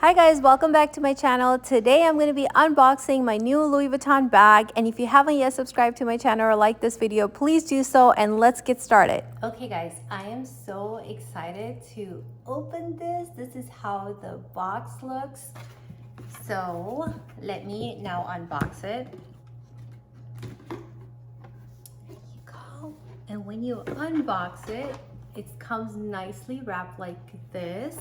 Hi guys, welcome back to my channel. Today I'm going to be unboxing my new Louis Vuitton bag, and if you haven't yet subscribed to my channel or liked this video, please do so, and let's get started. Okay guys, I am so excited to open this. This is how the box looks. So let me now unbox it. There you go. And when you unbox it, it comes nicely wrapped like this.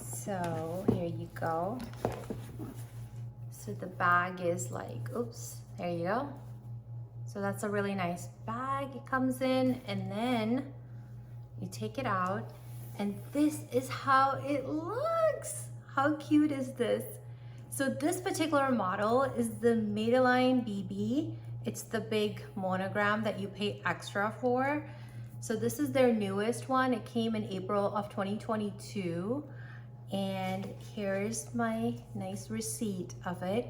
So here you go. So the bag is like, oops, there you go. So that's a really nice bag. It comes in, and then you take it out, and this is how it looks. How cute is this? So this particular model is the Madeleine BB. It's the big monogram that you pay extra for. So this is their newest one. It came in April of 2022. And here's my nice receipt of it.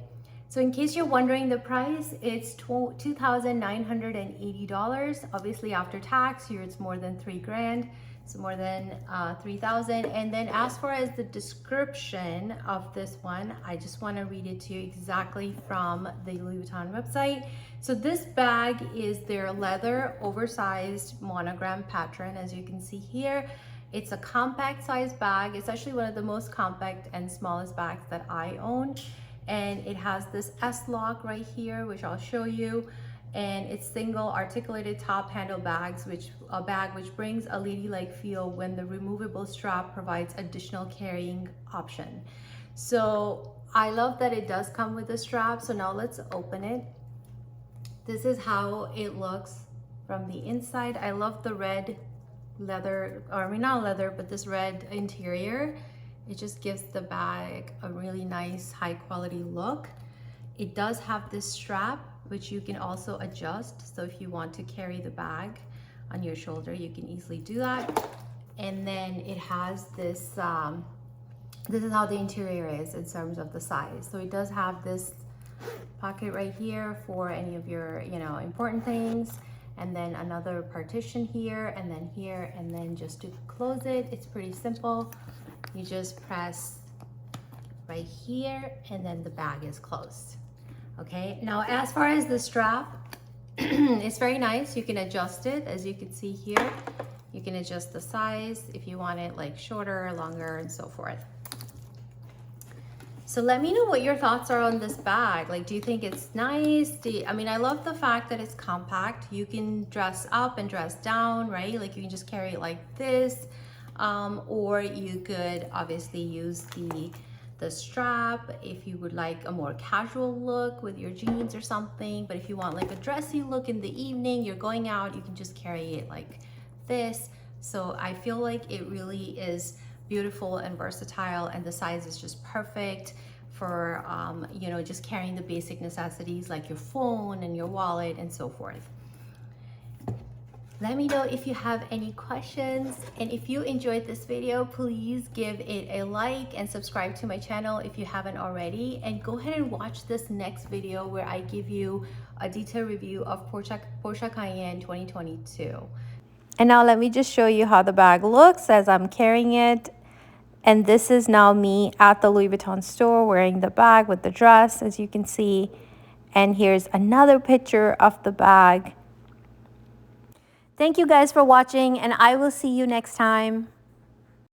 So in case you're wondering the price, it's $2,980. Obviously after tax, here it's more than 3 grand. It's more than 3,000. And then as far as the description of this one, I just want to read it to you exactly from the Louis Vuitton website. So this bag is their leather oversized monogram pattern, as you can see here. It's a compact size bag. It's actually one of the most compact and smallest bags that I own. And it has this S-lock right here, which I'll show you. And it's single articulated top handle bags, a bag which brings a ladylike feel when the removable strap provides additional carrying option. So I love that it does come with a strap. So now let's open it. This is how it looks from the inside. I love the red leather, or I mean not leather, but this red interior. It just gives the bag a really nice high quality look. It does have this strap which you can also adjust, so if you want to carry the bag on your shoulder, you can easily do that. And then it has this this is how the interior is in terms of the size. So it does have this pocket right here for any of your important things, and then another partition here, and then here, and then just to close it, it's pretty simple. You just press right here, and then the bag is closed. Okay, now as far as the strap, it's very nice. You can adjust it, as you can see here. You can adjust the size if you want it like shorter, longer, and so forth. So let me know what your thoughts are on this bag. Like, do you think it's nice? I mean, I love the fact that it's compact. You can dress up and dress down, right? Like you can just carry it like this, or you could obviously use the strap if you would like a more casual look with your jeans or something. But if you want like a dressy look in the evening, you're going out, you can just carry it like this. So I feel like it really is beautiful and versatile, and the size is just perfect for just carrying the basic necessities like your phone and your wallet and so forth. Let me know if you have any questions, and if you enjoyed this video, please give it a like and subscribe to my channel if you haven't already, and go ahead and watch this next video where I give you a detailed review of Porsche Cayenne 2022. And now let me just show you how the bag looks as I'm carrying it. And this is now me at the Louis Vuitton store wearing the bag with the dress, as you can see. And here's another picture of the bag. Thank you guys for watching, and I will see you next time.